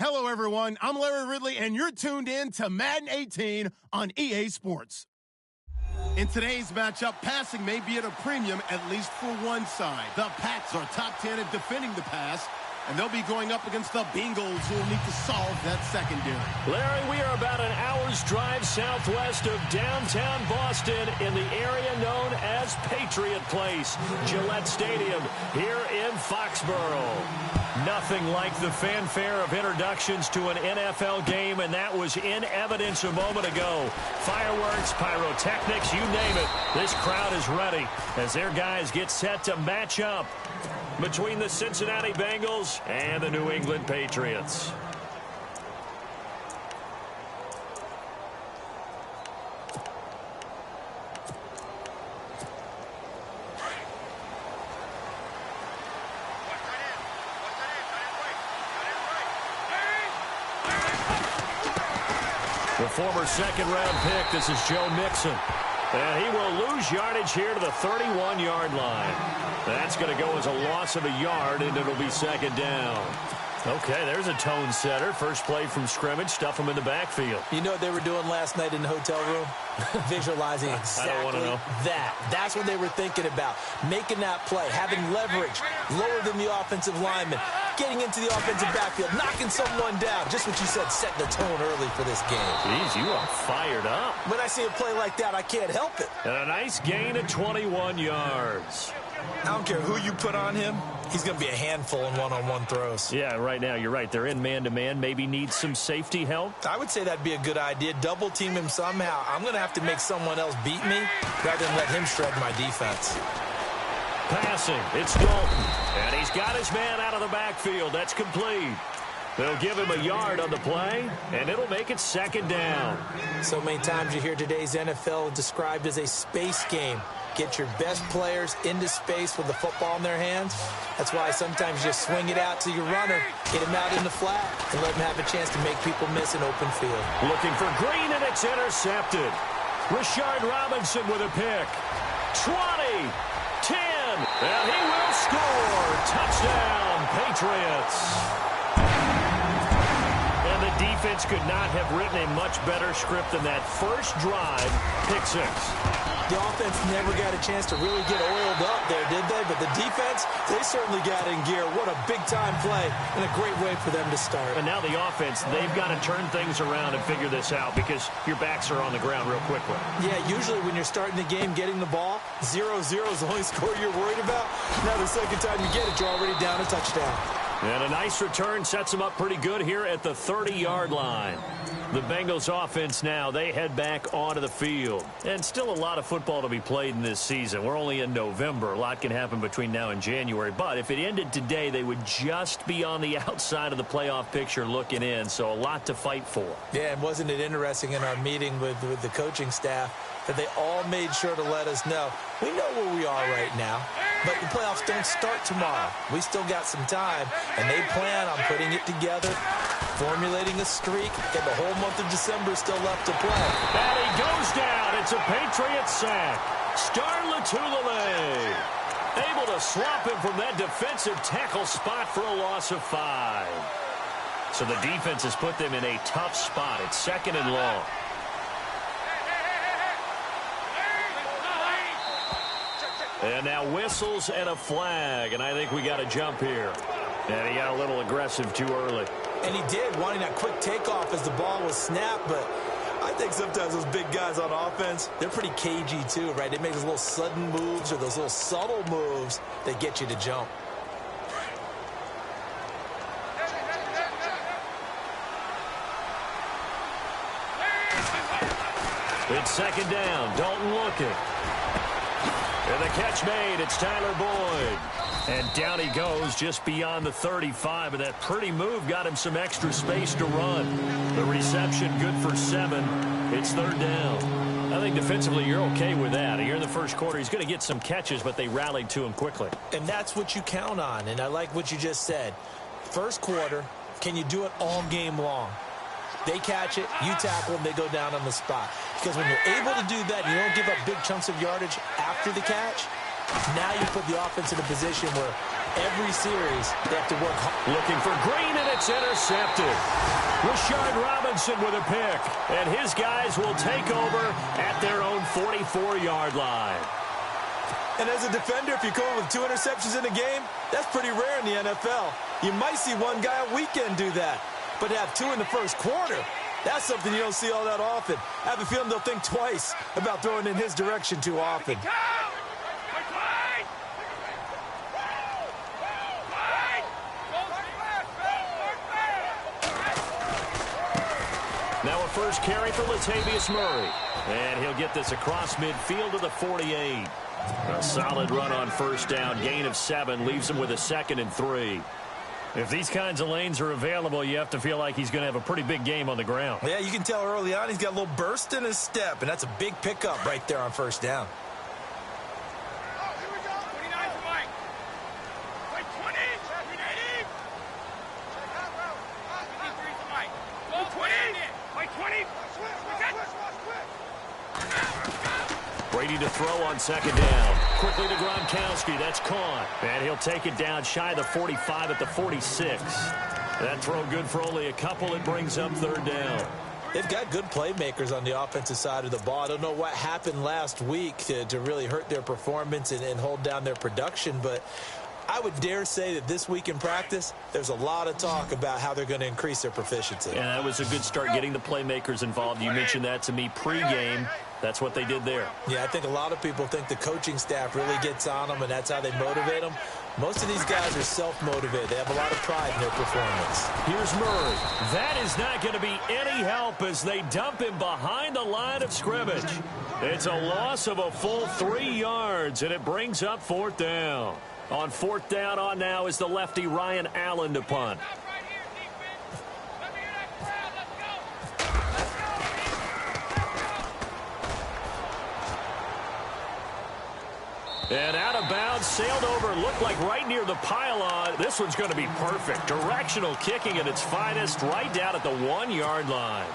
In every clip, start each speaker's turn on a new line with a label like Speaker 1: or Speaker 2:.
Speaker 1: Hello, everyone. I'm Larry Ridley, and you're tuned in to Madden 18 on EA Sports. In today's matchup, passing may be at a premium, at least for one side. The Pats are top 10 at defending the pass, and they'll be going up against the Bengals, who will need to solve that secondary.
Speaker 2: Larry, we are about an hour's drive southwest of downtown Boston in the area known as Patriot Place, Gillette Stadium, here in Foxborough. Nothing like the fanfare of introductions to an NFL game, and that was in evidence a moment ago. Fireworks, pyrotechnics, you name it. This crowd is ready as their guys get set to match up between the Cincinnati Bengals and the New England Patriots. The former second-round pick, this is Joe Mixon. And he will lose yardage here to the 31-yard line. That's going to go as a loss of a yard, and it'll be second down. Okay, there's a tone setter. First play from scrimmage, stuff him in the backfield.
Speaker 3: You know what they were doing last night in the hotel room? Visualizing exactly
Speaker 2: I don't want to know.
Speaker 3: that. That's what they were thinking about. Making that play, having leverage, lower than the offensive lineman, getting into the offensive backfield, knocking someone down. Just what you said, setting the tone early for this game.
Speaker 2: Jeez, you are fired up.
Speaker 3: When I see a play like that, I can't help it.
Speaker 2: And a nice gain of 21 yards.
Speaker 3: I don't care who you put on him. He's going to be a handful in one-on-one throws.
Speaker 2: Yeah, right now, you're right. They're in man-to-man. Maybe need some safety help.
Speaker 3: I would say that'd be a good idea. Double team him somehow. I'm going to have to make someone else beat me rather than let him shred my defense.
Speaker 2: Passing, it's Dalton. And he's got his man out of the backfield. That's complete. They'll give him a yard on the play, and it'll make it second down.
Speaker 3: So many times you hear today's NFL described as a space game. Get your best players into space with the football in their hands. That's why sometimes you just swing it out to your runner, get him out in the flat, and let him have a chance to make people miss an open field.
Speaker 2: Looking for Green, and it's intercepted. Rashard Robinson with a pick. 20, 10, and he will score. Touchdown, Patriots. And the defense could not have written a much better script than that first drive, pick six.
Speaker 3: The offense never got a chance to really get oiled up there, did they? But the defense, they certainly got in gear. What a big-time play and a great way for them to start.
Speaker 2: And now the offense, they've got to turn things around and figure this out because your backs are on the ground real quickly.
Speaker 3: Yeah, usually when you're starting the game getting the ball, 0-0 is the only score you're worried about. Now the second time you get it, you're already down a touchdown.
Speaker 2: And a nice return sets them up pretty good here at the 30-yard line. The Bengals offense now, they head back onto the field. And still a lot of football to be played in this season. We're only in November. A lot can happen between now and January. But if it ended today, they would just be on the outside of the playoff picture looking in. So a lot to fight for.
Speaker 3: Yeah, and wasn't it interesting in our meeting with the coaching staff that they all made sure to let us know, we know where we are right now, but the playoffs don't start tomorrow. We still got some time, and they plan on putting it together, formulating a streak, and the whole month of December is still left to play.
Speaker 2: And he goes down. It's a Patriot sack. Star Latulele able to swap him from that defensive tackle spot for a loss of 5. So the defense has put them in a tough spot. It's second and long. And now whistles and a flag, and I think we got a jump here. And he got a little aggressive too early.
Speaker 3: And he did, wanting that quick takeoff as the ball was snapped, but I think sometimes those big guys on offense, they're pretty cagey too, right? They make those little sudden moves or those little subtle moves that get you to jump.
Speaker 2: It's second down. Dalton looking. And the catch made. It's Tyler Boyd. And down he goes just beyond the 35. And that pretty move got him some extra space to run. The reception good for 7. It's third down. I think defensively you're okay with that. Here in the first quarter, he's going to get some catches, but they rallied to him quickly.
Speaker 3: And that's what you count on. And I like what you just said. First quarter, can you do it all game long? They catch it, you tackle them, they go down on the spot. Because when you're able to do that, you don't give up big chunks of yardage after the catch, now you put the offense in a position where every series, they have to work hard.
Speaker 2: Looking for Green, and it's intercepted. Rashard Robinson with a pick, and his guys will take over at their own 44-yard line.
Speaker 3: And as a defender, if you're going with 2 interceptions in a game, that's pretty rare in the NFL. You might see one guy a weekend do that, but to have 2 in the first quarter, that's something you don't see all that often. I have a feeling they'll think twice about throwing in his direction too often.
Speaker 2: Now a first carry for Latavius Murray. And he'll get this across midfield to the 48. A solid run on first down. Gain of 7 leaves him with a 2nd and 3. If these kinds of lanes are available, you have to feel like he's going to have a pretty big game on the ground.
Speaker 3: Yeah, you can tell early on he's got a little burst in his step, and that's a big pickup right there on first down.
Speaker 2: Brady to throw on 2nd down. Quickly to Gronkowski. That's caught. And he'll take it down shy of the 45 at the 46. That throw good for only a couple. It brings up 3rd down.
Speaker 3: They've got good playmakers on the offensive side of the ball. I don't know what happened last week to really hurt their performance and hold down their production, but I would dare say that this week in practice, there's a lot of talk about how they're going to increase their proficiency.
Speaker 2: And that was a good start getting the playmakers involved. You mentioned that to me pregame. That's what they did there.
Speaker 3: Yeah, I think a lot of people think the coaching staff really gets on them, and that's how they motivate them. Most of these guys are self-motivated. They have a lot of pride in their performance.
Speaker 2: Here's Murray. That is not going to be any help as they dump him behind the line of scrimmage. It's a loss of a full 3 yards, and it brings up 4th down. On 4th down on now is the lefty Ryan Allen to punt. And out of bounds, sailed over, looked like right near the pylon. This one's going to be perfect. Directional kicking at its finest, right down at the 1-yard line.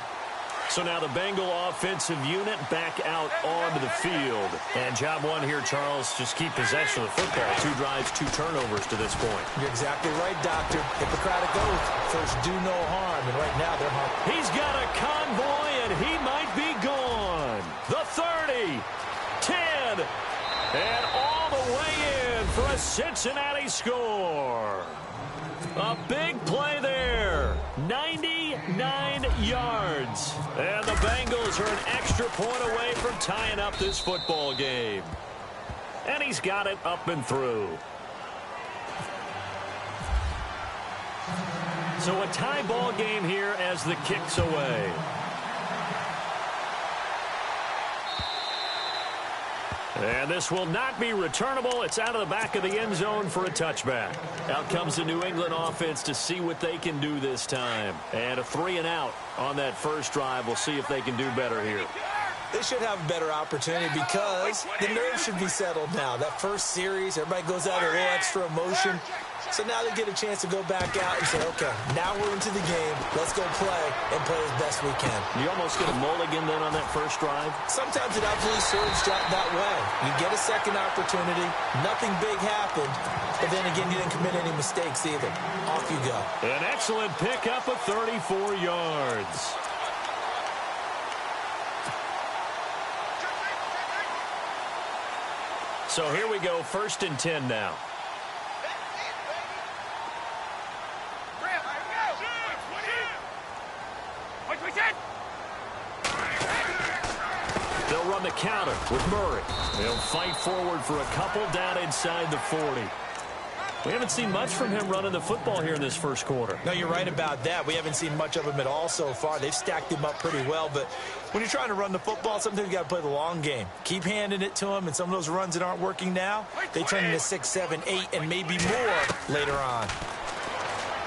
Speaker 2: So now the Bengal offensive unit back out onto the field. And job one here, Charles, just keep possession of the football. 2 drives, 2 turnovers to this point.
Speaker 3: You're exactly right, Doctor. Hippocratic oath. First, do no harm. And right now, they're harm.
Speaker 2: He's got a convoy, and he might be gone. The 30, 10, and all the way in for a Cincinnati score. A big play there. 99 yards. And the Bengals are an extra point away from tying up this football game. And he's got it up and through. So a tie ball game here as the kick's away. And this will not be returnable. It's out of the back of the end zone for a touchback. Out comes the New England offense to see what they can do this time. And a 3-and-out on that first drive. We'll see if they can do better here.
Speaker 3: They should have a better opportunity because the nerves should be settled now. That first series, everybody goes out with a little extra emotion. So now they get a chance to go back out and say, okay, now we're into the game. Let's go play and play as best we can.
Speaker 2: You almost get a mulligan then on that first drive?
Speaker 3: Sometimes it absolutely serves that way. You get a second opportunity. Nothing big happened. But then again, you didn't commit any mistakes either. Off you go.
Speaker 2: An excellent pickup of 34 yards. So here we go, 1st and 10 now. They'll run the counter with Murray. They'll fight forward for a couple down inside the 40. We haven't seen much from him running the football here in this first quarter.
Speaker 3: No, you're right about that. We haven't seen much of him at all so far. They've stacked him up pretty well, but when you're trying to run the football, sometimes you got to play the long game. Keep handing it to him, and some of those runs that aren't working now, they turn into 6, 7, 8, and maybe more later on.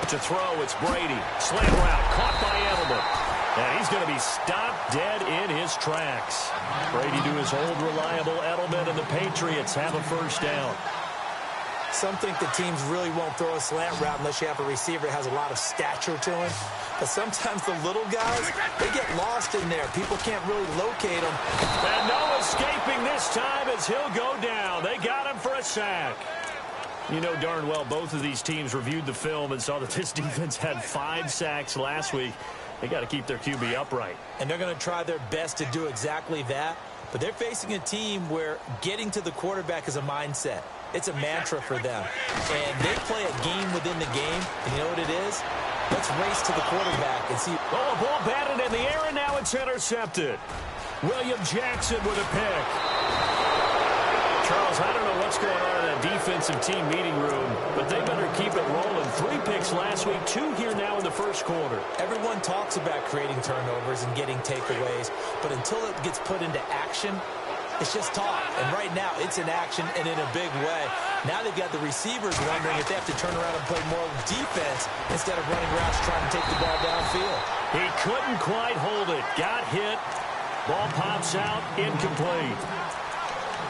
Speaker 2: To throw, it's Brady. Slant route, caught by Edelman. And he's going to be stopped dead in his tracks. Brady to his old reliable Edelman, and the Patriots have a first down.
Speaker 3: Some think the teams really won't throw a slant route unless you have a receiver that has a lot of stature to him. But sometimes the little guys, they get lost in there. People can't really locate them.
Speaker 2: And no escaping this time as he'll go down. They got him for a sack. You know darn well both of these teams reviewed the film and saw that this defense had 5 sacks last week. They got to keep their QB upright.
Speaker 3: And they're going to try their best to do exactly that. But they're facing a team where getting to the quarterback is a mindset. It's a mantra for them. And they play a game within the game. And you know what it is? Let's race to the quarterback and see.
Speaker 2: Oh, a ball batted in the air, and now it's intercepted. William Jackson with a pick. Charles, I don't know what's going on in that defensive team meeting room, but they better keep it rolling. 3 picks last week, 2 here now in the first quarter.
Speaker 3: Everyone talks about creating turnovers and getting takeaways, but until it gets put into action, it's just talk. And right now, it's in action and in a big way. Now they've got the receivers wondering if they have to turn around and play more defense instead of running routes trying to take the ball downfield.
Speaker 2: He couldn't quite hold it. Got hit. Ball pops out. Incomplete.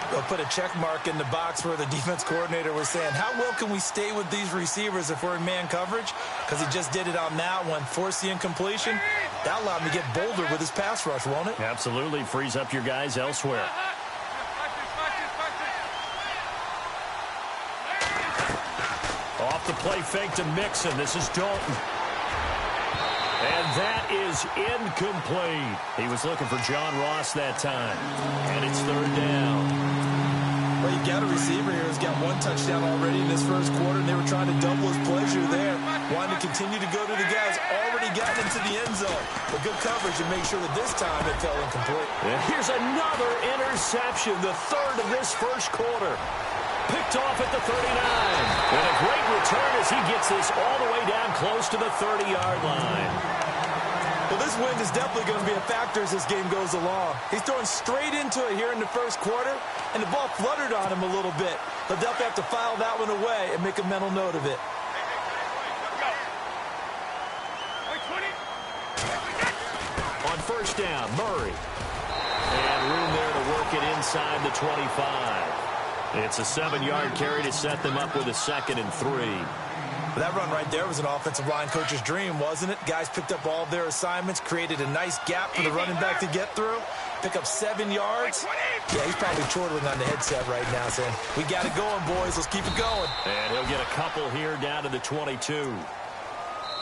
Speaker 3: They'll put a check mark in the box where the defense coordinator was saying, how well can we stay with these receivers if we're in man coverage? Because he just did it on that one, forced the incompletion. That allowed him to get bolder with his pass rush, won't it?
Speaker 2: Absolutely. Frees up your guys elsewhere. Off the play fake to Mixon. This is Dalton. And that is incomplete. He was looking for John Ross that time. And it's 3rd down.
Speaker 3: Well, you've got a receiver here who's got 1 touchdown already in this first quarter, and they were trying to double his pleasure there. Wanting to continue to go to the guys already gotten into the end zone. But good coverage to make sure that this time it fell incomplete.
Speaker 2: And here's another interception, the 3rd of this first quarter. Picked off at the 39. And a great return as he gets this all the way down close to the 30-yard line.
Speaker 3: Well, this wind is definitely going to be a factor as this game goes along. He's throwing straight into it here in the first quarter, and the ball fluttered on him a little bit. He'll definitely have to file that one away and make a mental note of it.
Speaker 2: On first down, Murray. And room there to work it inside the 25. It's a 7-yard carry to set them up with a 2nd and 3.
Speaker 3: That run right there was an offensive line coach's dream, wasn't it? Guys picked up all of their assignments, created a nice gap for the running back to get through, pick up 7 yards. Yeah, he's probably chortling on the headset right now saying, we got it going, boys. Let's keep it going.
Speaker 2: And he'll get a couple here down to the 22.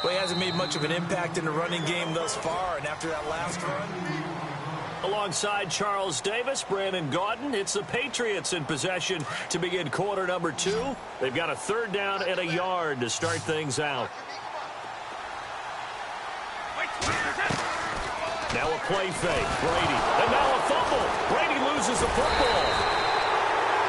Speaker 3: Well, he hasn't made much of an impact in the running game thus far, and after that last run.
Speaker 2: Alongside Charles Davis, Brandon Gaudin, it's the Patriots in possession to begin quarter number 2. They've got a 3rd down and a yard to start things out. Now a play fake, Brady, and now a fumble. Brady loses the football.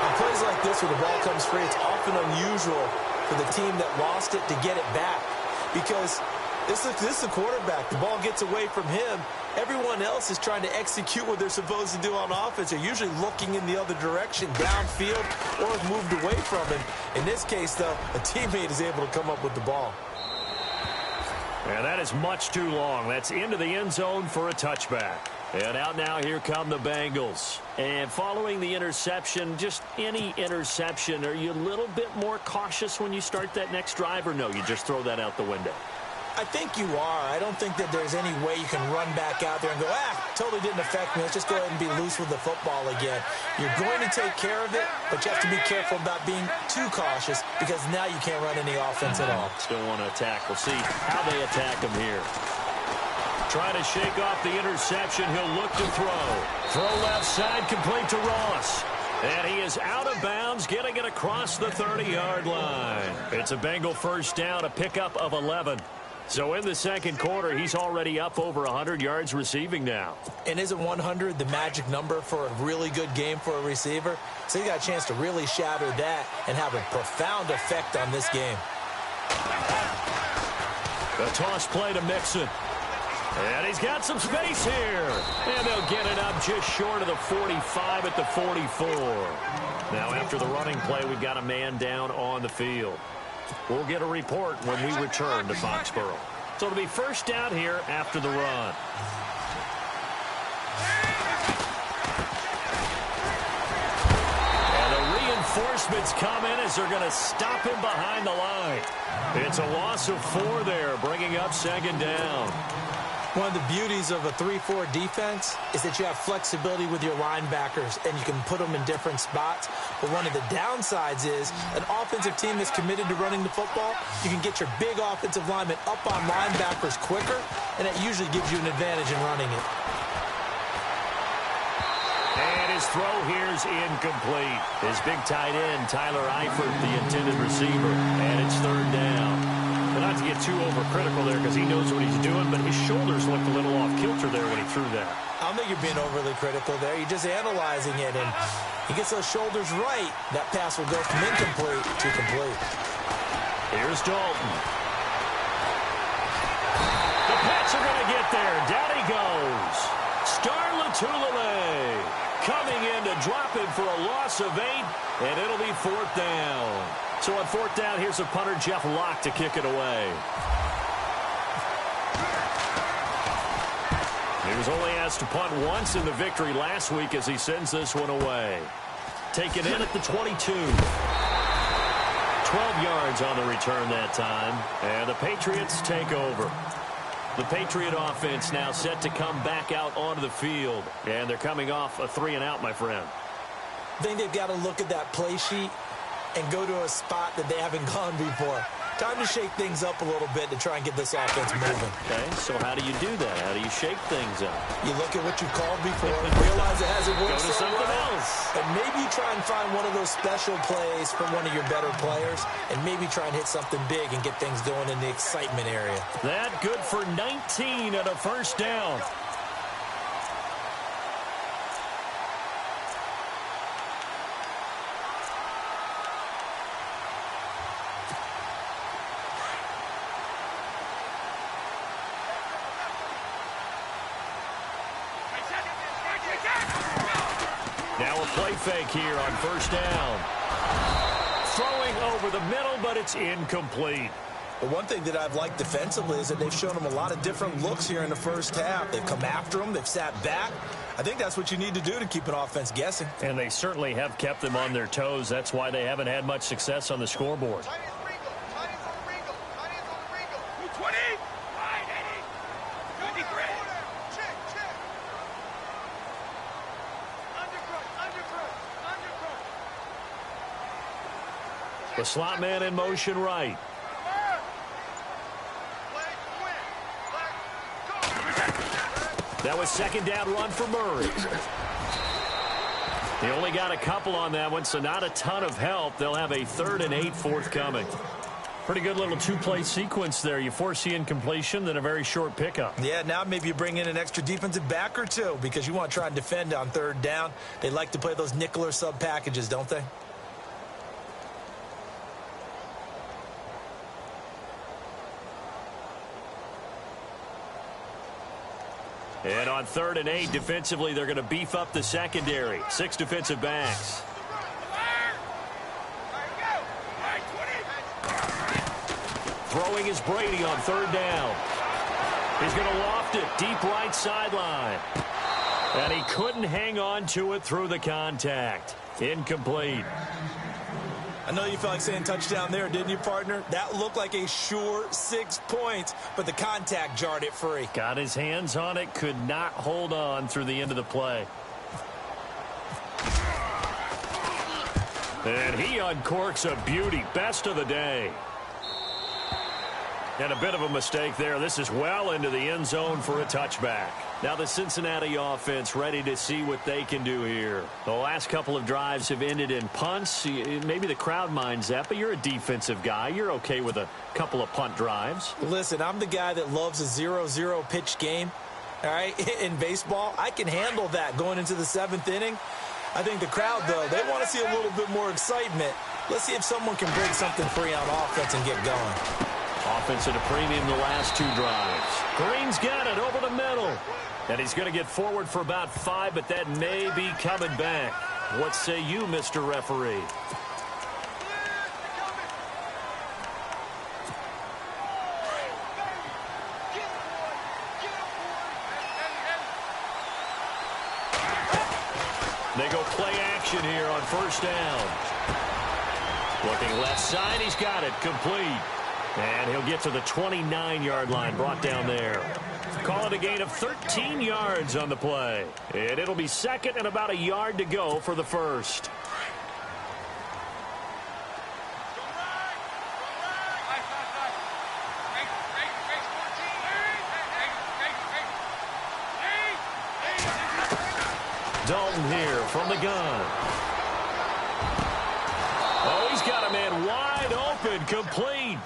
Speaker 3: On plays like this where the ball comes free, it's often unusual for the team that lost it to get it back because this is the quarterback. The ball gets away from him. Everyone else is trying to execute what they're supposed to do on offense. They're usually looking in the other direction, downfield, or have moved away from him. In this case, though, a teammate is able to come up with the ball.
Speaker 2: And that is much too long. That's into the end zone for a touchback. And out now, here come the Bengals. And following the interception, just any interception, are you a little bit more cautious when you start that next drive, or no, you just throw that out the window?
Speaker 3: I think you are. I don't think that there's any way you can run back out there and go, totally didn't affect me. Let's just go ahead and be loose with the football again. You're going to take care of it, but you have to be careful about being too cautious because now you can't run any offense at all.
Speaker 2: Still want to attack. We'll see how they attack him here. Trying to shake off the interception. He'll look to throw. Throw left side, complete to Ross. And he is out of bounds, getting it across the 30-yard line. It's a Bengal first down, a pickup of 11. So in the second quarter, he's already up over 100 yards receiving now.
Speaker 3: And isn't 100 the magic number for a really good game for a receiver? So he got a chance to really shatter that and have a profound effect on this game.
Speaker 2: The toss play to Mixon. And he's got some space here. And they'll get it up just short of the 45 at the 44. Now after the running play, we've got a man down on the field. We'll get a report when we return to Foxborough. So it'll be first down here after the run. And the reinforcements come in as they're going to stop him behind the line. It's a loss of 4 there, bringing up second down.
Speaker 3: One of the beauties of a 3-4 defense is that you have flexibility with your linebackers, and you can put them in different spots. But one of the downsides is an offensive team that's committed to running the football, you can get your big offensive linemen up on linebackers quicker, and that usually gives you an advantage in running it.
Speaker 2: And his throw here's incomplete. His big tight end, Tyler Eifert, the intended receiver, and it's third down. Not to get too overcritical there because he knows what he's doing, but his shoulders looked a little off kilter there when he threw that.
Speaker 3: I don't think you're being overly critical there. You're just analyzing it, and he gets those shoulders right. That pass will go from incomplete to complete.
Speaker 2: Here's Dalton. The Pats are going to get there. Down he goes. Star Latulippe coming in to drop him for a loss of 8, and it'll be fourth down. So on fourth down, here's a punter, Jeff Locke, to kick it away. He was only asked to punt once in the victory last week as he sends this one away. Taken in at the 22. 12 yards on the return that time. And the Patriots take over. The Patriot offense now set to come back out onto the field. And they're coming off a 3-and-out, my friend.
Speaker 3: I think they've got to look at that play sheet and go to a spot that they haven't gone before. Time to shake things up a little bit to try and get this offense moving.
Speaker 2: Okay, so how do you do that? How do you shake things up?
Speaker 3: You look at what you called before and realize it hasn't worked
Speaker 2: so
Speaker 3: something
Speaker 2: well.
Speaker 3: else. And maybe you try and find one of those special plays from one of your better players, and maybe try and hit something big and get things going in the excitement area.
Speaker 2: That good for 19 and a first down. Now a play fake here on first down. Throwing over the middle, but it's incomplete.
Speaker 3: The one thing that I've liked defensively is that they've shown them a lot of different looks here in the first half. They've come after them. They've sat back. I think that's what you need to do to keep an offense guessing.
Speaker 2: And they certainly have kept them on their toes. That's why they haven't had much success on the scoreboard. The slot man in motion right. That was second down run for Murray. He only got a couple on that one, so not a ton of help. They'll have a 3rd and 8 forthcoming. Pretty good little two-play sequence there. You force the incompletion, then a very short pickup.
Speaker 3: Yeah, now maybe you bring in an extra defensive back or two because you want to try and defend on 3rd down. They like to play those nickel or sub packages, don't they?
Speaker 2: And on 3rd and 8, defensively, they're going to beef up the secondary. 6 defensive backs. Throwing is Brady on 3rd down. He's going to loft it deep right sideline. And he couldn't hang on to it through the contact. Incomplete.
Speaker 3: I know you felt like saying touchdown there, didn't you, partner? That looked like a sure 6 points, but the contact jarred it free.
Speaker 2: Got his hands on it, could not hold on through the end of the play. And he uncorks a beauty. Best of the day. And a bit of a mistake there. This is well into the end zone for a touchback. Now the Cincinnati offense ready to see what they can do here. The last couple of drives have ended in punts. Maybe the crowd minds that, but you're a defensive guy. You're okay with a couple of punt drives.
Speaker 3: Listen, I'm the guy that loves a 0-0 pitch game. All right, in baseball, I can handle that going into the 7th inning. I think the crowd, though, they want to see a little bit more excitement. Let's see if someone can break something free on offense and get going.
Speaker 2: Offense at a premium the last 2 drives. Green's got it over the middle. And he's going to get forward for about 5, but that may be coming back. What say you, Mr. Referee? They go play action here on first down. Looking left side, he's got it complete. And he'll get to the 29-yard line, brought down there. Call it a gain of 13 yards on the play. And it'll be second and about a yard to go for the first. Dalton here from the gun. Oh, he's got a man wide open, complete.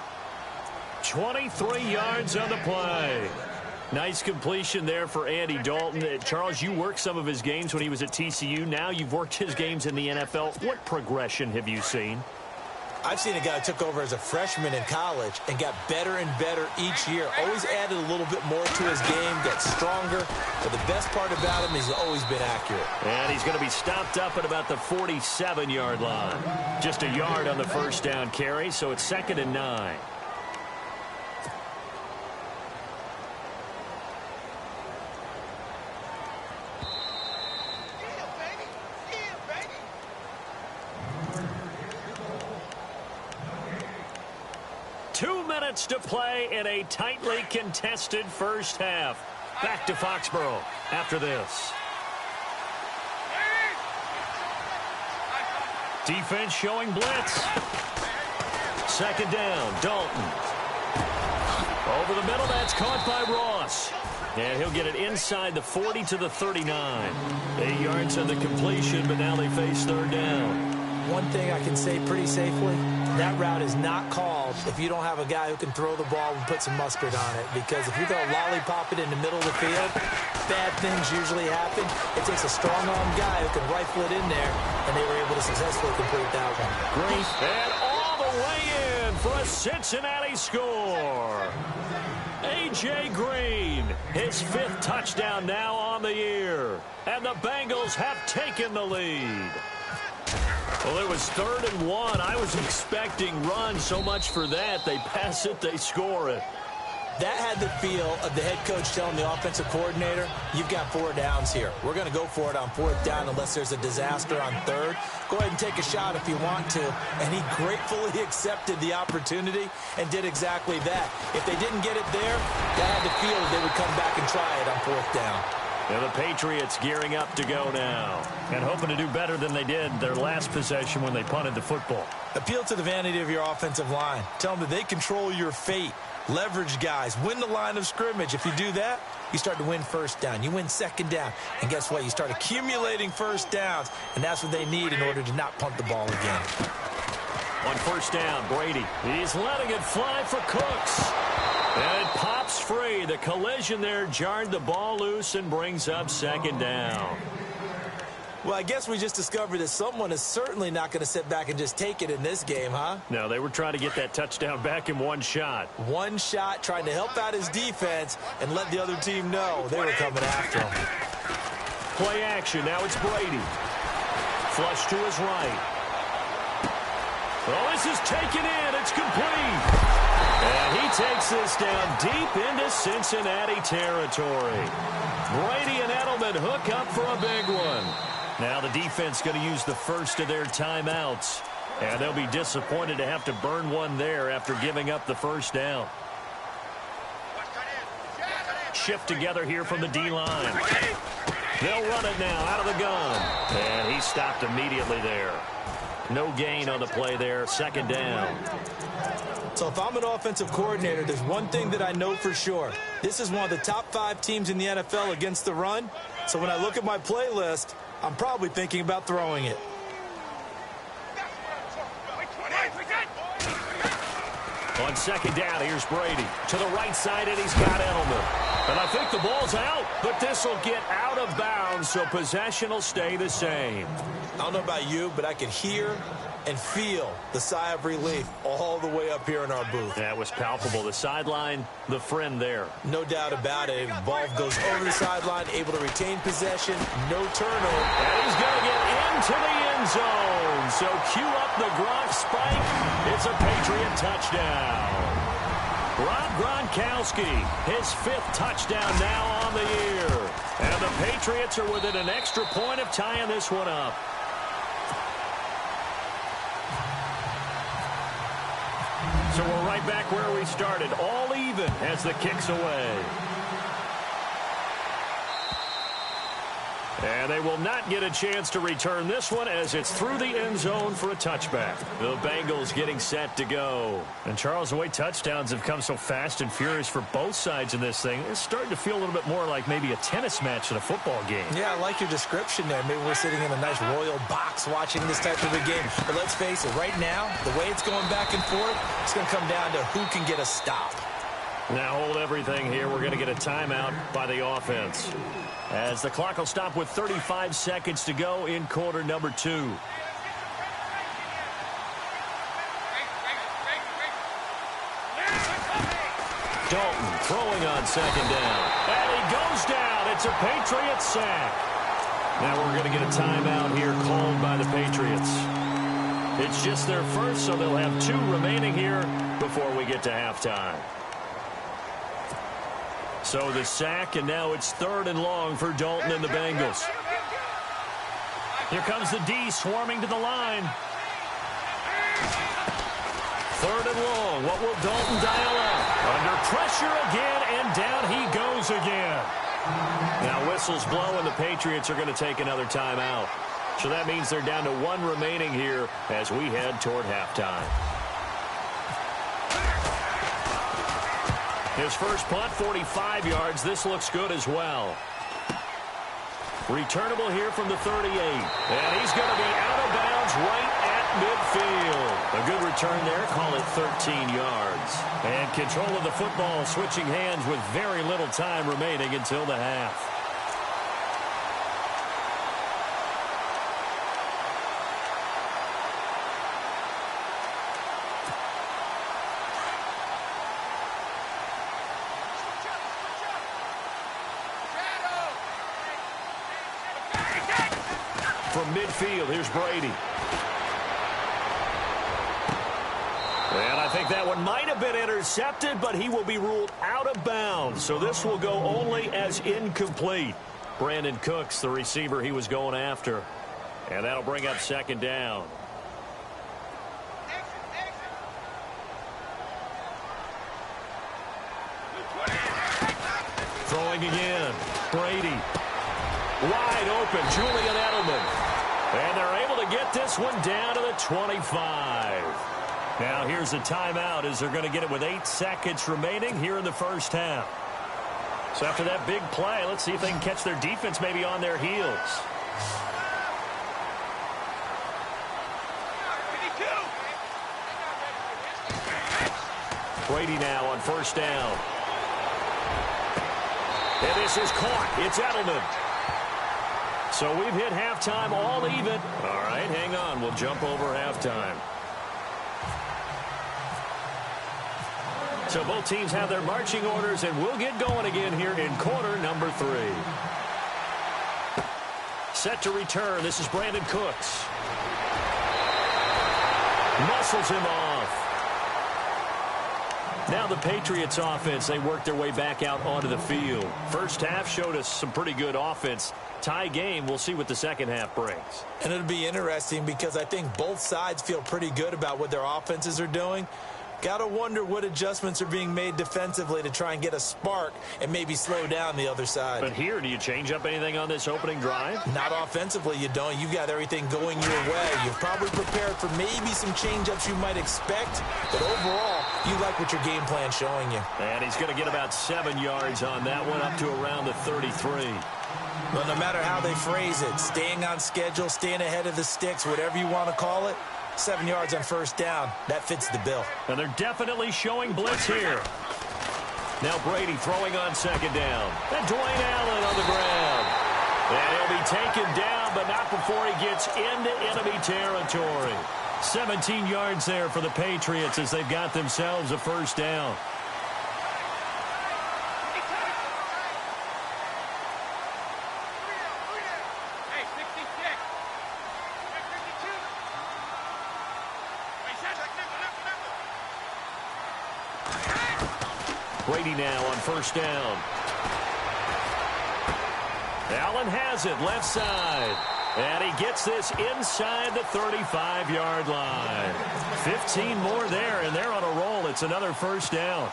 Speaker 2: 23 yards on the play. Nice completion there for Andy Dalton. Charles, you worked some of his games when he was at TCU. Now you've worked his games in the NFL. What progression have you seen?
Speaker 3: I've seen a guy who took over as a freshman in college and got better and better each year. Always added a little bit more to his game, got stronger. But the best part about him is he's always been accurate.
Speaker 2: And he's going to be stopped up at about the 47-yard line. Just a yard on the first down carry, so it's 2nd and 9. To play in a tightly contested first half. Back to Foxborough after this. Defense showing blitz. 2nd down, Dalton. Over the middle, that's caught by Ross. And he'll get it inside the 40 to the 39. 8 yards on the completion, but now they face 3rd down.
Speaker 3: One thing I can say pretty safely, that route is not called if you don't have a guy who can throw the ball and put some mustard on it. Because if you're going to lollipop it in the middle of the field, bad things usually happen. It takes a strong-armed guy who can rifle it in there, and they were able to successfully complete that one.
Speaker 2: Great. And all the way in for a Cincinnati score. A.J. Green, his 5th touchdown now on the year. And the Bengals have taken the lead. Well, it was 3rd and 1. I was expecting run, so much for that. They pass it, they score it.
Speaker 3: That had the feel of the head coach telling the offensive coordinator, you've got 4 downs here. We're going to go for it on 4th down unless there's a disaster on 3rd. Go ahead and take a shot if you want to. And he gratefully accepted the opportunity and did exactly that. If they didn't get it there, that had the feel they would come back and try it on 4th down.
Speaker 2: And the Patriots gearing up to go now and hoping to do better than they did their last possession when they punted the football.
Speaker 3: Appeal to the vanity of your offensive line. Tell them that they control your fate. Leverage guys. Win the line of scrimmage. If you do that, you start to win 1st down. You win 2nd down. And guess what? You start accumulating 1st downs. And that's what they need in order to not punt the ball again.
Speaker 2: On 1st down, Brady. He's letting it fly for Cooks. And it pops free. The collision there jarred the ball loose and brings up 2nd down.
Speaker 3: Well, I guess we just discovered that someone is certainly not going to sit back and just take it in this game, huh?
Speaker 2: No, they were trying to get that touchdown back in one shot.
Speaker 3: One shot, trying to help out his defense and let the other team know they were coming after him.
Speaker 2: Play action. Now it's Brady. Flush to his right. Oh, this is taken in. It's complete. And he takes this down deep into Cincinnati territory. Brady and Edelman hook up for a big one. Now the defense going to use the first of their timeouts. And they'll be disappointed to have to burn one there after giving up the 1st down. Shift together here from the D-line. They'll run it now out of the gun. And he stopped immediately there. No gain on the play there. 2nd down.
Speaker 3: So if I'm an offensive coordinator, there's one thing that I know for sure. This is one of the top 5 teams in the NFL against the run. So when I look at my playlist, I'm probably thinking about throwing it.
Speaker 2: On 2nd down, here's Brady. To the right side, and he's got Edelman. And I think the ball's out, but this will get out of bounds, so possession will stay the same.
Speaker 3: I don't know about you, but I could hear and feel the sigh of relief all the way up here in our booth.
Speaker 2: That was palpable. The sideline, the friend there.
Speaker 3: No doubt about it. The ball goes over the sideline, able to retain possession, no turnover.
Speaker 2: And he's going to get into the end zone. So cue up the Gronk spike. It's a Patriot touchdown. Rob Gronkowski, his 5th touchdown now on the year. And the Patriots are within an extra point of tying this one up. So we're right back where we started, all even as the kick's away. And they will not get a chance to return this one as it's through the end zone for a touchback. The Bengals getting set to go. And Charles, the way touchdowns have come so fast and furious for both sides in this thing, it's starting to feel a little bit more like maybe a tennis match than a football game.
Speaker 3: Yeah, I like your description there. Maybe we're sitting in a nice royal box watching this type of a game. But let's face it, right now, the way it's going back and forth, it's going to come down to who can get a stop.
Speaker 2: Now hold everything here. We're going to get a timeout by the offense, as the clock will stop with 35 seconds to go in quarter number 2. Dalton throwing on second down. And he goes down. It's a Patriots sack. Now we're going to get a timeout here called by the Patriots. It's just their first, so they'll have 2 remaining here before we get to halftime. So the sack, and now it's 3rd and long for Dalton and the Bengals. Here comes the D swarming to the line. 3rd and long. What will Dalton dial up? Under pressure again, and down he goes again. Now whistles blow, and the Patriots are going to take another timeout. So that means they're down to 1 remaining here as we head toward halftime. His first punt, 45 yards. This looks good as well. Returnable here from the 38. And he's going to be out of bounds right at midfield. A good return there. Call it 13 yards. And control of the football switching hands with very little time remaining until the half. From midfield, here's Brady. And I think that one might have been intercepted, but he will be ruled out of bounds. So this will go only as incomplete. Brandon Cooks, the receiver he was going after. And that'll bring up second down. Throwing again. Brady. Wide open, Julian Edelman. And they're able to get this one down to the 25. Now here's a timeout as they're going to get it with 8 seconds remaining here in the first half. So after that big play, let's see if they can catch their defense maybe on their heels. Brady now on first down. And this is caught. It's Edelman. So we've hit halftime all even. All right, hang on. We'll jump over halftime. So both teams have their marching orders, and we'll get going again here in quarter number 3. Set to return. This is Brandon Cooks. Muscles him off. Now the Patriots offense, they work their way back out onto the field. First half showed us some pretty good offense. Tie game, we'll see what the second half brings.
Speaker 3: And it'll be interesting because I think both sides feel pretty good about what their offenses are doing. Got to wonder what adjustments are being made defensively to try and get a spark and maybe slow down the other side.
Speaker 2: But here, do you change up anything on this opening drive?
Speaker 3: Not offensively, you don't. You've got everything going your way. You've probably prepared for maybe some change-ups you might expect, but overall, you like what your game plan's showing you.
Speaker 2: And he's going to get about 7 yards on that one, up to around the 33.
Speaker 3: Well, no matter how they phrase it, staying on schedule, staying ahead of the sticks, whatever you want to call it, 7 yards on first down, that fits the bill.
Speaker 2: And they're definitely showing blitz here. Now Brady throwing on second down. And Dwayne Allen on the ground. And he'll be taken down, but not before he gets into enemy territory. 17 yards there for the Patriots as they've got themselves a first down. Brady now on first down. Allen has it left side. And he gets this inside the 35-yard line. 15 more there, and they're on a roll. It's another first down.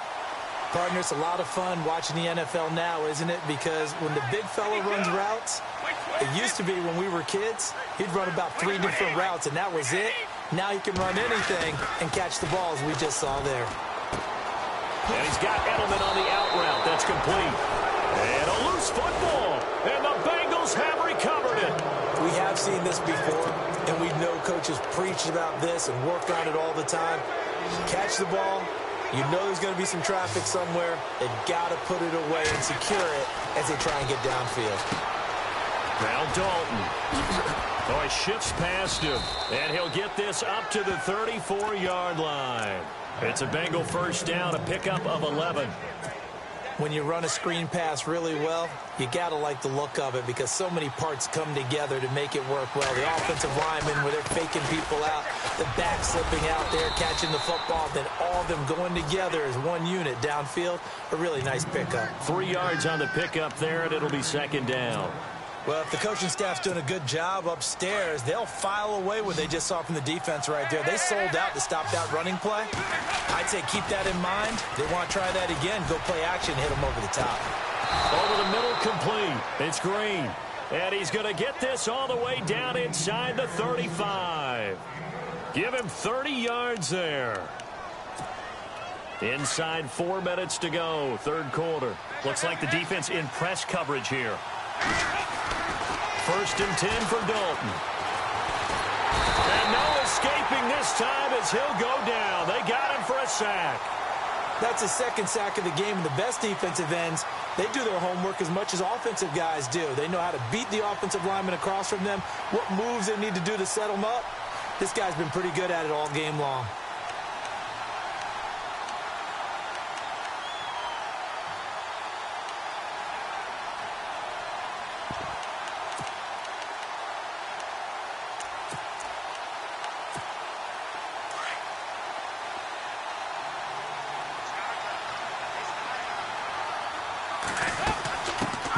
Speaker 3: Partner, it's a lot of fun watching the NFL now, isn't it? Because when the big fella runs routes, it used to be when we were kids, he'd run about 3 different routes, and that was it. Now he can run anything and catch the balls we just saw there.
Speaker 2: And he's got Edelman on the out route. That's complete. And a loose football. And the Bengals have recovered it.
Speaker 3: We have seen this before, and we know coaches preach about this and work on it all the time. Catch the ball. You know there's going to be some traffic somewhere. They've got to put it away and secure it as they try and get downfield.
Speaker 2: Now Dalton. Oh, he shifts past him. And he'll get this up to the 34-yard line. It's a Bengal first down, a pickup of 11.
Speaker 3: When you run a screen pass really well, you got to like the look of it because so many parts come together to make it work well. The offensive linemen, where they're faking people out, the back slipping out there, catching the football, then all of them going together as one unit downfield. A really nice pickup. 3
Speaker 2: yards on the pickup there, and it'll be second down.
Speaker 3: Well, if the coaching staff's doing a good job upstairs, they'll file away what they just saw from the defense right there. They sold out to stop that running play. I'd say keep that in mind. They want to try that again. Go play action, hit them over the top.
Speaker 2: Over the middle, complete. It's Green. And he's going to get this all the way down inside the 35. Give him 30 yards there. Inside 4 minutes to go, third quarter. Looks like the defense in press coverage here. 1st and 10 for Dalton. And no escaping this time as he'll go down. They got him for a sack.
Speaker 3: That's his 2nd sack of the game. And the best defensive ends, they do their homework as much as offensive guys do. They know how to beat the offensive lineman across from them, what moves they need to do to set them up. This guy's been pretty good at it all game long.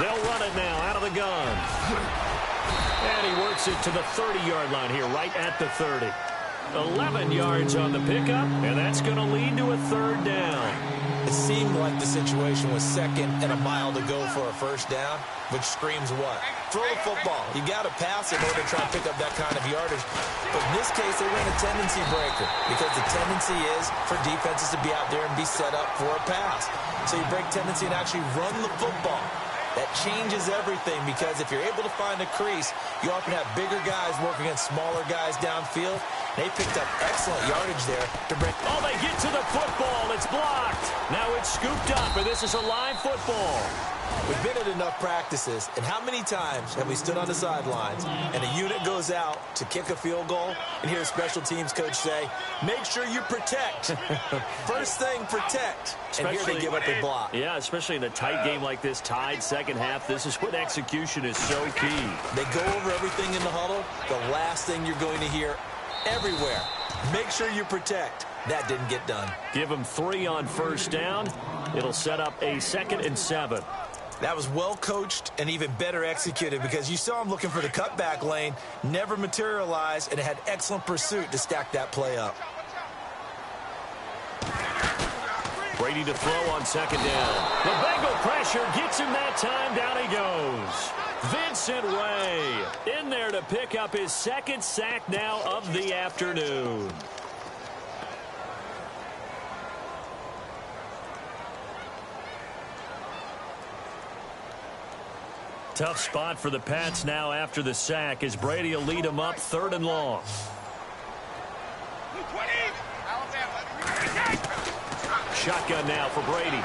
Speaker 2: They'll run it now out of the gun. And he works it to the 30-yard line here, right at the 30. 11 yards on the pickup, and that's going to lead to a third down.
Speaker 3: It seemed like the situation was 2nd and a mile to go for a first down, which screams what? Throw the football. You got to pass in order to try and pick up that kind of yardage. But in this case, they ran a tendency breaker because the tendency is for defenses to be out there and be set up for a pass. So you break tendency and actually run the football. That changes everything because if you're able to find a crease, you often have bigger guys working against smaller guys downfield. They picked up excellent yardage there to break.
Speaker 2: Oh, they get to the football. It's blocked. Now it's scooped up, and this is a live football.
Speaker 3: We've been at enough practices, and how many times have we stood on the sidelines and a unit goes out to kick a field goal and hear a special teams coach say, make sure you protect. First thing, protect. And here they give up a block.
Speaker 2: Yeah, especially in a tight game like this, tied second half, this is when execution is so key.
Speaker 3: They go over everything in the huddle. The last thing you're going to hear everywhere, make sure you protect. That didn't get done.
Speaker 2: Give them 3 on first down. It'll set up a 2nd and 7.
Speaker 3: That was well coached and even better executed because you saw him looking for the cutback lane, never materialized, and it had excellent pursuit to stack that play up.
Speaker 2: Brady to throw on 2nd down. The Bengal pressure gets him that time. Down he goes. Vincent Way in there to pick up his 2nd sack now of the afternoon. Tough spot for the Pats now after the sack as Brady will lead them up 3rd and long. Shotgun now for Brady.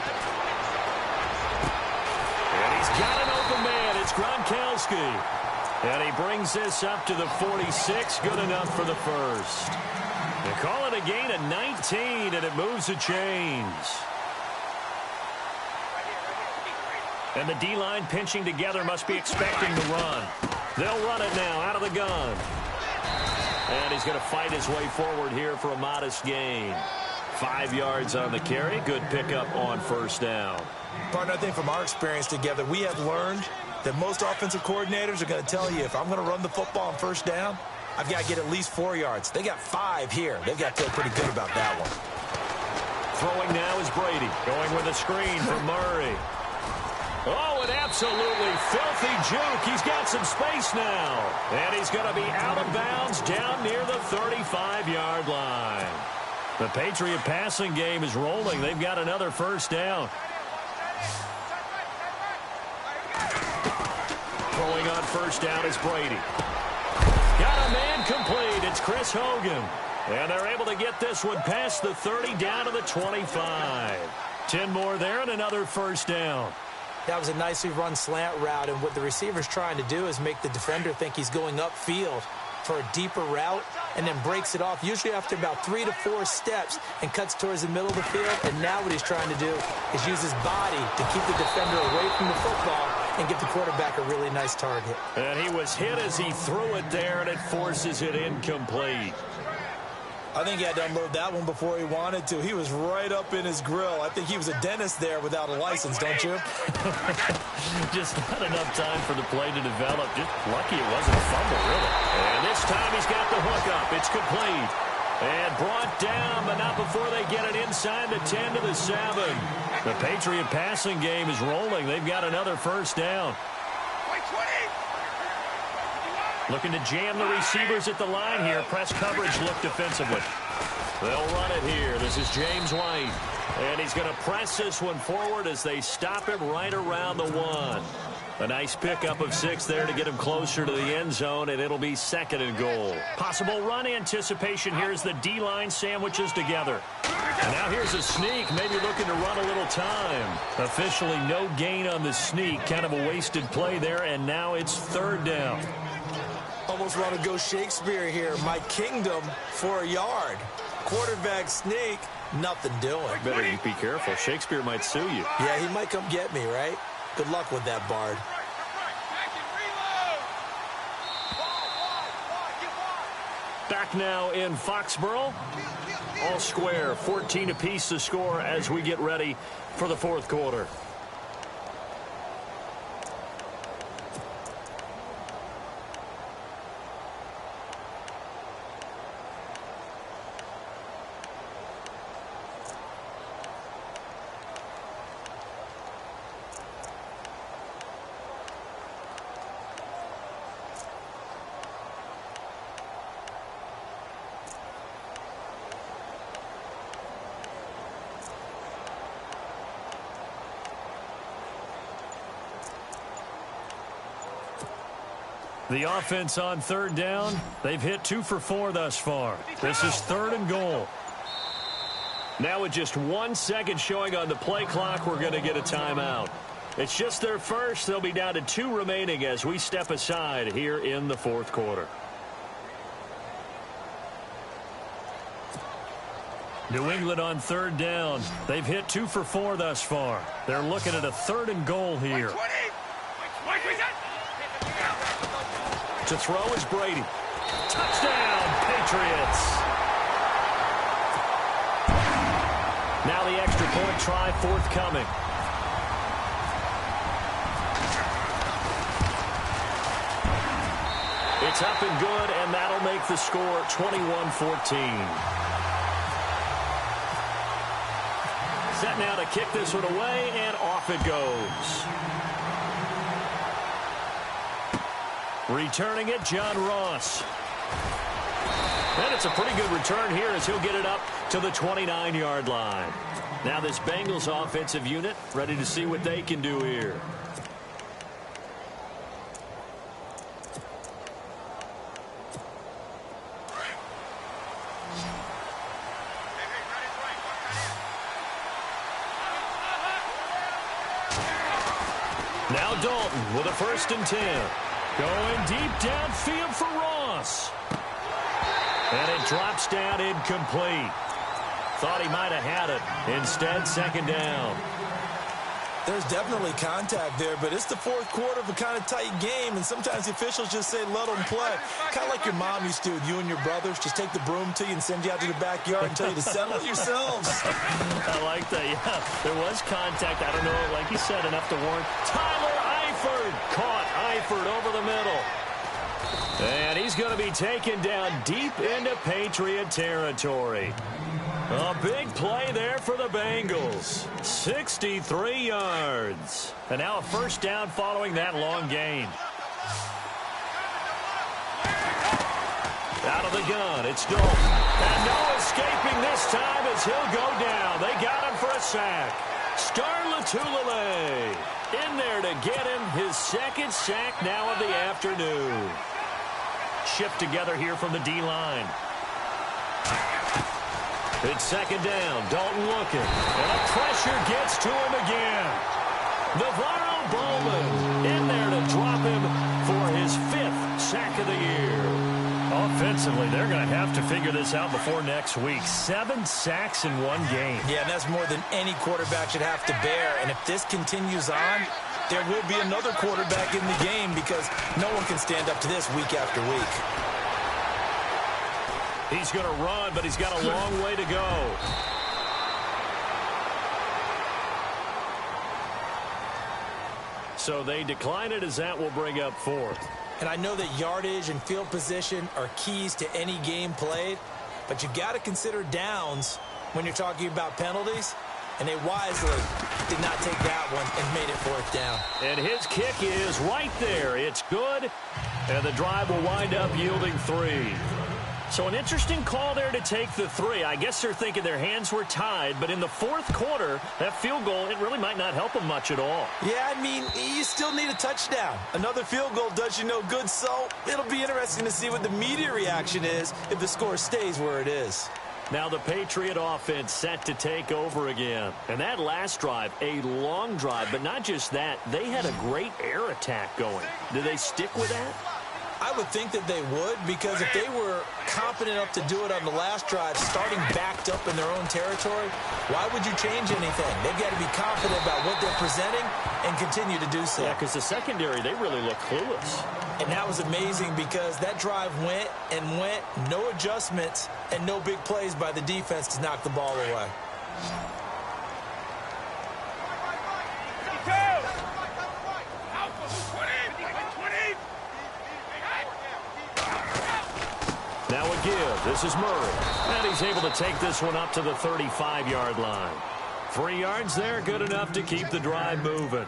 Speaker 2: And he's got an open man. It's Gronkowski. And he brings this up to the 46. Good enough for the first. They call it a gain of 19, and it moves the chains. And the D-line pinching together must be expecting the run. They'll run it now out of the gun. And he's going to fight his way forward here for a modest gain. 5 yards on the carry. Good pickup on first down.
Speaker 3: Partner, I think from our experience together, we have learned that most offensive coordinators are going to tell you, if I'm going to run the football on first down, I've got to get at least 4 yards. They got 5 here. They've got to feel pretty good about that one.
Speaker 2: Throwing now is Brady. Going with a screen for Murray. Oh, an absolutely filthy juke. He's got some space now. And he's going to be out of bounds down near the 35-yard line. The Patriot passing game is rolling. They've got another first down. Throwing on first down is Brady. Got a man complete. It's Chris Hogan. And they're able to get this one past the 30 down to the 25. 10 more there and another first down.
Speaker 3: That was a nicely run slant route, and what the receiver's trying to do is make the defender think he's going upfield for a deeper route and then breaks it off, usually after about 3 to 4 steps, and cuts towards the middle of the field. And now what he's trying to do is use his body to keep the defender away from the football and give the quarterback a really nice target.
Speaker 2: And he was hit as he threw it there, and it forces it incomplete.
Speaker 3: I think he had to unload that one before he wanted to. He was right up in his grill. I think he was a dentist there without a license, don't you?
Speaker 2: Just not enough time for the play to develop. Just lucky it wasn't a fumble, really. And this time he's got the hook up. It's complete. And brought down, but not before they get it inside the 10 to the 7. The Patriot passing game is rolling. They've got another first down. Looking to jam the receivers at the line here. Press coverage look defensively. They'll run it here. This is James White. And he's going to press this one forward as they stop him right around the 1. A nice pickup of 6 there to get him closer to the end zone, and it'll be 2nd and goal. Possible run anticipation here as the D-line sandwiches together. And now here's a sneak, maybe looking to run a little time. Officially no gain on the sneak, kind of a wasted play there, and now it's 3rd down.
Speaker 3: Almost want to go Shakespeare here. My kingdom for a yard. Quarterback sneak, nothing doing.
Speaker 2: Better you be careful. Shakespeare might sue you.
Speaker 3: Yeah, he might come get me, right? Good luck with that, Bard.
Speaker 2: Back now in Foxborough. All square, 14 apiece to score as we get ready for the 4th quarter. The offense on 3rd down. They've hit 2 for 4 thus far. This is 3rd and goal. Now with just 1 second showing on the play clock, we're going to get a timeout. It's just their first. They'll be down to 2 remaining as we step aside here in the 4th quarter. New England on 3rd down. They've hit 2 for 4 thus far. They're looking at a 3rd and goal here. To throw is Brady. Touchdown, Patriots. Now the extra point try forthcoming. It's up and good, and that'll make the score 21-14. Set now to kick this one away, and off it goes. Returning it, John Ross. And it's a pretty good return here as he'll get it up to the 29-yard line. Now this Bengals offensive unit ready to see what they can do here. Now Dalton with a 1st and 10. Going deep downfield for Ross. And it drops down incomplete. Thought he might have had it. Instead, 2nd down.
Speaker 3: There's definitely contact there, but it's the 4th quarter of a kind of tight game, and sometimes the officials just say, let them play. Kind of like your mom used to with you and your brothers. Just take the broom to you and send you out to the backyard and tell you to settle it yourselves.
Speaker 2: I like that, yeah. There was contact. I don't know, like you said, enough to warrant. Tyler Eifert caught. Eifert over the middle. And he's going to be taken down deep into Patriot territory. A big play there for the Bengals. 63 yards. And now a first down following that long gain. Out of the gun, it's Dalton. And no escaping this time as he'll go down. They got him for a sack. Star Latulippe in there to get him his second sack now of the afternoon. Shift together here from the D-line. It's second down. Dalton looking. And the pressure gets to him again. Navarro Bowman in there to drop him for his 5th sack of the year. Offensively, they're going to have to figure this out before next week. 7 sacks in one game.
Speaker 3: Yeah, and that's more than any quarterback should have to bear. And if this continues on, there will be another quarterback in the game because no one can stand up to this week after week.
Speaker 2: He's going to run, but he's got a long way to go. So they decline it as that will bring up 4th.
Speaker 3: And I know that yardage and field position are keys to any game played, but you've got to consider downs when you're talking about penalties. And they wisely did not take that one and made it 4th down.
Speaker 2: And his kick is right there. It's good. And the drive will wind up yielding 3. So an interesting call there to take the 3. I guess they're thinking their hands were tied, but in the 4th quarter, that field goal, it really might not help them much at all.
Speaker 3: Yeah, I mean, you still need a touchdown. Another field goal does you no good, so it'll be interesting to see what the media reaction is if the score stays where it is.
Speaker 2: Now the Patriot offense set to take over again. And that last drive, a long drive, but not just that, they had a great air attack going. Do they stick with that?
Speaker 3: I would think that they would, because if they were confident enough to do it on the last drive, starting backed up in their own territory, why would you change anything? They've got to be confident about what they're presenting and continue to do so.
Speaker 2: Yeah, because the secondary, they really look clueless.
Speaker 3: And that was amazing because that drive went and went, no adjustments, and no big plays by the defense to knock the ball away.
Speaker 2: Now a give. This is Murray. And he's able to take this one up to the 35-yard line. 3 yards there, good enough to keep the drive moving.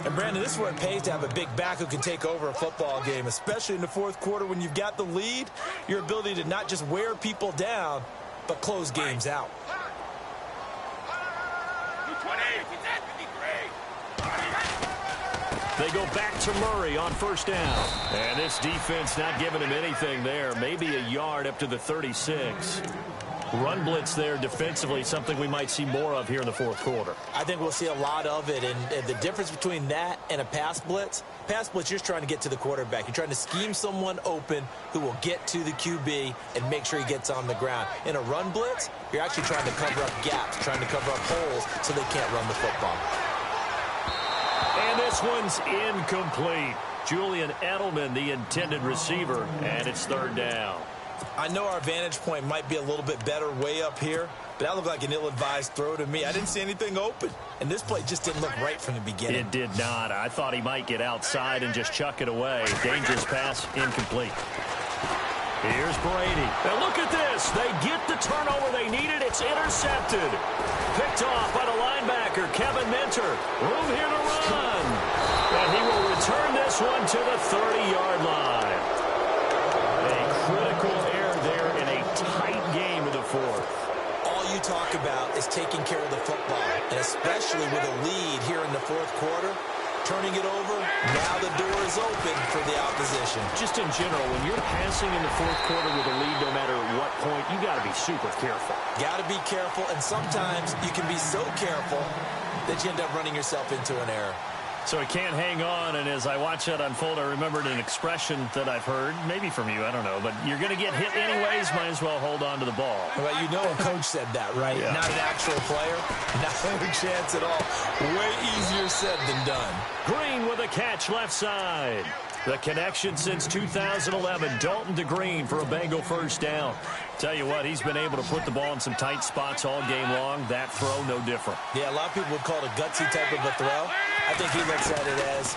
Speaker 3: And, Brandon, this is where it pays to have a big back who can take over a football game, especially in the 4th quarter when you've got the lead, your ability to not just wear people down, but close games out.
Speaker 2: They go back to Murray on first down. And this defense not giving him anything there. Maybe a yard up to the 36. Run blitz there defensively, something we might see more of here in the 4th quarter.
Speaker 3: I think we'll see a lot of it. And the difference between that and a pass blitz, you're just trying to get to the quarterback. You're trying to scheme someone open who will get to the QB and make sure he gets on the ground. In a run blitz, you're actually trying to cover up gaps, trying to cover up holes so they can't run the football.
Speaker 2: And this one's incomplete. Julian Edelman, the intended receiver, and it's 3rd down.
Speaker 3: I know our vantage point might be a little bit better way up here, but that looked like an ill-advised throw to me. I didn't see anything open, and this play just didn't look right from the beginning.
Speaker 2: It did not. I thought he might get outside and just chuck it away. Dangerous pass, incomplete. Here's Brady. And look at this. They get the turnover they needed. It's intercepted. Picked off by the linebacker, Kevin Minter. Room here to run. And he will return this one to the 30-yard line. A critical error there in a tight game in the 4th.
Speaker 3: All you talk about is taking care of the football, and especially with a lead here in the 4th quarter. Turning it over, now the door is open for the opposition.
Speaker 2: Just in general, when you're passing in the 4th quarter with a lead, no matter what point, you got to be super careful.
Speaker 3: Got to be careful, and sometimes you can be so careful that you end up running yourself into an error.
Speaker 2: So he can't hang on, and as I watch that unfold, I remembered an expression that I've heard, maybe from you, I don't know, but you're going to get hit anyways, might as well hold on to the ball.
Speaker 3: Well, you know a coach said that, right?
Speaker 2: Yeah.
Speaker 3: Not an actual player, not a chance at all. Way easier said than done.
Speaker 2: Green with a catch left side. The connection since 2011, Dalton to Green for a Bengal first down. Tell you what, he's been able to put the ball in some tight spots all game long. That throw, no different.
Speaker 3: Yeah, a lot of people would call it a gutsy type of a throw. I think he looks at it as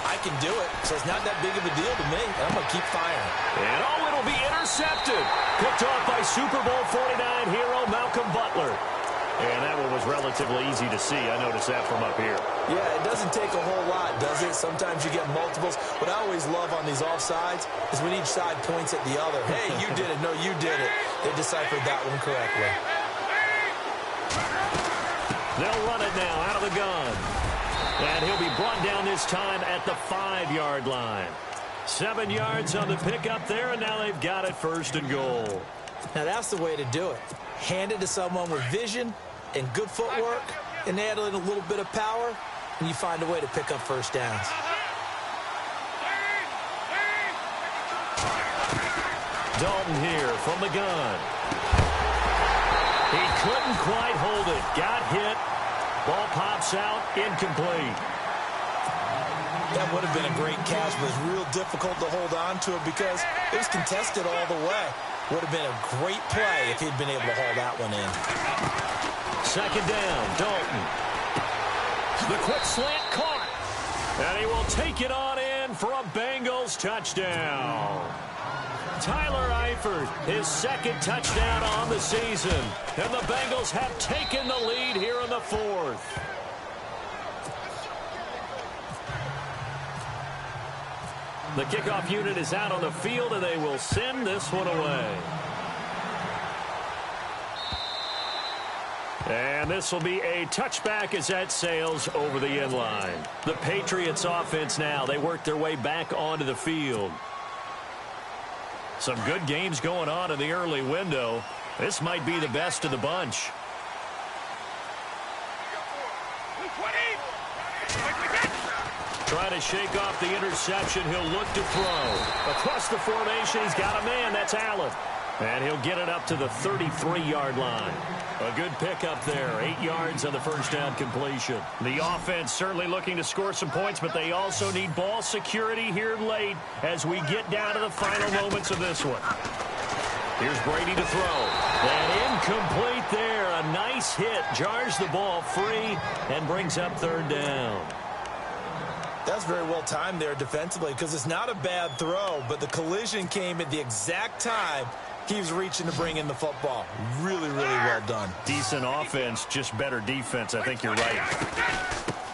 Speaker 3: I can do it, so it's not that big of a deal to me, and I'm going to keep firing.
Speaker 2: And it'll be intercepted. Picked off by Super Bowl 49 hero Malcolm Butler. And that one was relatively easy to see. I noticed that from up here.
Speaker 3: Yeah, it doesn't take a whole lot, does it? Sometimes you get multiples. What I always love on these offsides is when each side points at the other. Hey, you did it. No, you did it. They deciphered that one correctly.
Speaker 2: They'll run it now out of the gun. And he'll be brought down this time at the 5-yard line. 7 yards on the pickup there, and now they've got it 1st and goal.
Speaker 3: Now that's the way to do it. Hand it to someone with vision and good footwork, and add in a little bit of power, and you find a way to pick up 1st downs.
Speaker 2: Dalton here from the gun. He couldn't quite hold it. Got hit. Ball pops out. Incomplete.
Speaker 3: That would have been a great catch, but it's real difficult to hold on to it because it was contested all the way. Would have been a great play if he'd been able to haul that one in.
Speaker 2: 2nd down, Dalton. The quick slant caught. And he will take it on in for a Bengals touchdown. Tyler Eifert, his 2nd touchdown on the season. And the Bengals have taken the lead here in the 4th. The kickoff unit is out on the field, and they will send this one away. And this will be a touchback as that sails over the end line. The Patriots offense now, they work their way back onto the field. Some good games going on in the early window. This might be the best of the bunch. Trying to shake off the interception. He'll look to throw. Across the formation, he's got a man. That's Allen. And he'll get it up to the 33-yard line. A good pickup there. 8 yards on the 1st down completion. The offense certainly looking to score some points, but they also need ball security here late as we get down to the final moments of this one. Here's Brady to throw. And incomplete there. A nice hit. Jars the ball free and brings up 3rd down.
Speaker 3: That's very well timed there defensively because it's not a bad throw, but the collision came at the exact time he was reaching to bring in the football. Really, really well done.
Speaker 2: Decent offense, just better defense. I think you're right.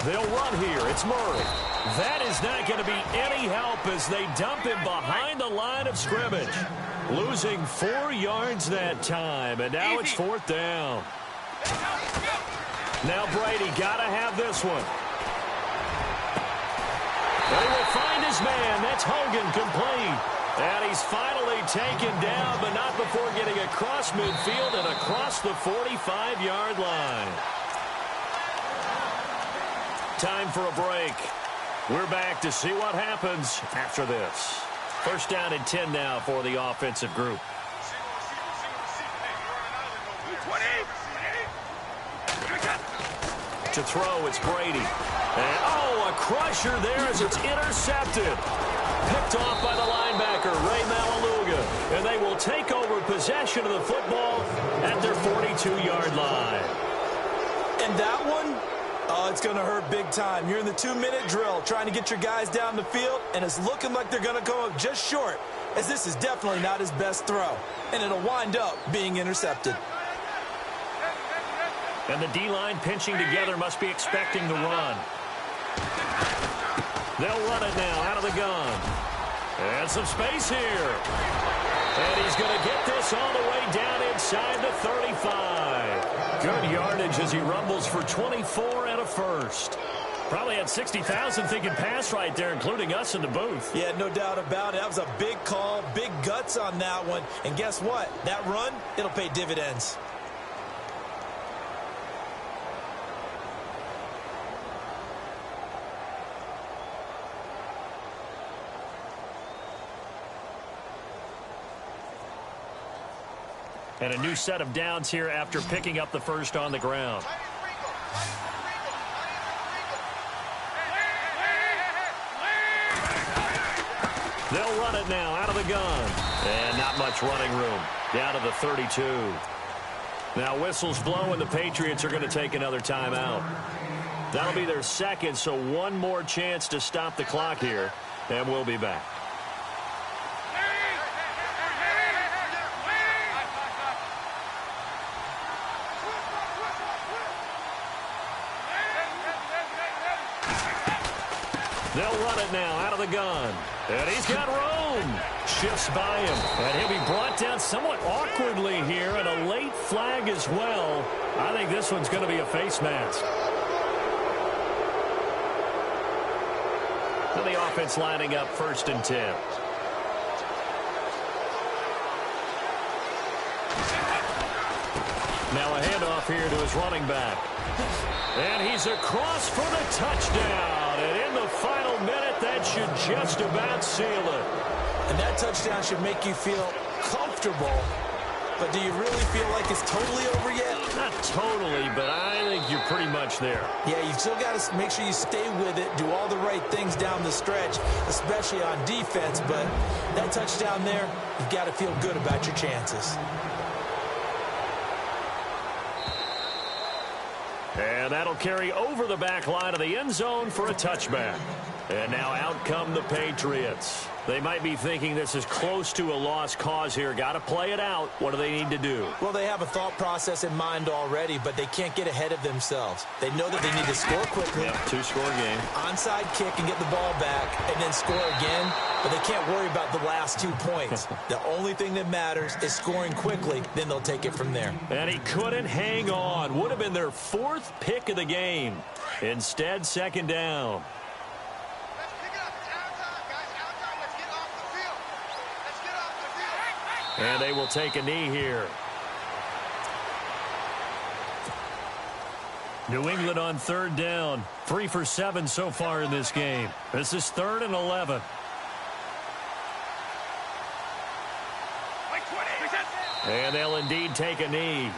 Speaker 2: They'll run here. It's Murray. That is not going to be any help as they dump him behind the line of scrimmage. Losing 4 yards that time, and now it's 4th down. Now Brady got to have this one. They will find his man. That's Hogan, complete. And he's finally taken down, but not before getting across midfield and across the 45-yard line. Time for a break. We're back to see what happens after this. 1st down and 10 now for the offensive group. To throw, it's Brady. And, a crusher there as it's intercepted. Picked off by the linebacker, Ray Malaluga. And they will take over possession of the football at their 42-yard line.
Speaker 3: And that one, it's going to hurt big time. You're in the 2-minute drill trying to get your guys down the field, and it's looking like they're going to come up just short, as this is definitely not his best throw. And it'll wind up being intercepted.
Speaker 2: And the D-line pinching together must be expecting the run. They'll run it now out of the gun. And some space here. And he's going to get this all the way down inside the 35. Good yardage as he rumbles for 24 and a 1st. Probably had 60,000 thinking pass right there, including us in the booth.
Speaker 3: Yeah, no doubt about it. That was a big call, big guts on that one. And guess what? That run, it'll pay dividends.
Speaker 2: And a new set of downs here after picking up the 1st on the ground. They'll run it now out of the gun. And not much running room. Down to the 32. Now whistles blow and the Patriots are going to take another timeout. That'll be their second, so one more chance to stop the clock here, and we'll be back. They'll run it now out of the gun. And he's got room. Shifts by him. And he'll be brought down somewhat awkwardly here, and a late flag as well. I think this one's going to be a face mask. So the offense lining up 1st and 10. Now a handoff here to his running back. And he's across for the touchdown. And in the final minute, that should just about seal it.
Speaker 3: And that touchdown should make you feel comfortable. But do you really feel like it's totally over yet?
Speaker 2: Not totally, but I think you're pretty much there.
Speaker 3: Yeah, you've still got to make sure you stay with it, do all the right things down the stretch, especially on defense. But that touchdown there, you've got to feel good about your chances.
Speaker 2: And that'll carry over the back line of the end zone for a touchback. And now out come the Patriots. They might be thinking this is close to a lost cause here. Got to play it out. What do they need to do?
Speaker 3: Well, they have a thought process in mind already, but they can't get ahead of themselves. They know that they need to score quickly.
Speaker 2: Yeah, 2-score game.
Speaker 3: Onside kick and get the ball back and then score again, but they can't worry about the last 2 points. The only thing that matters is scoring quickly, then they'll take it from there.
Speaker 2: And he couldn't hang on. Would have been their 4th pick of the game. Instead, 2nd down. And they will take a knee here. New England on 3rd down. 3 for 7 so far in this game. This is 3rd and 11. And they'll indeed take a knee.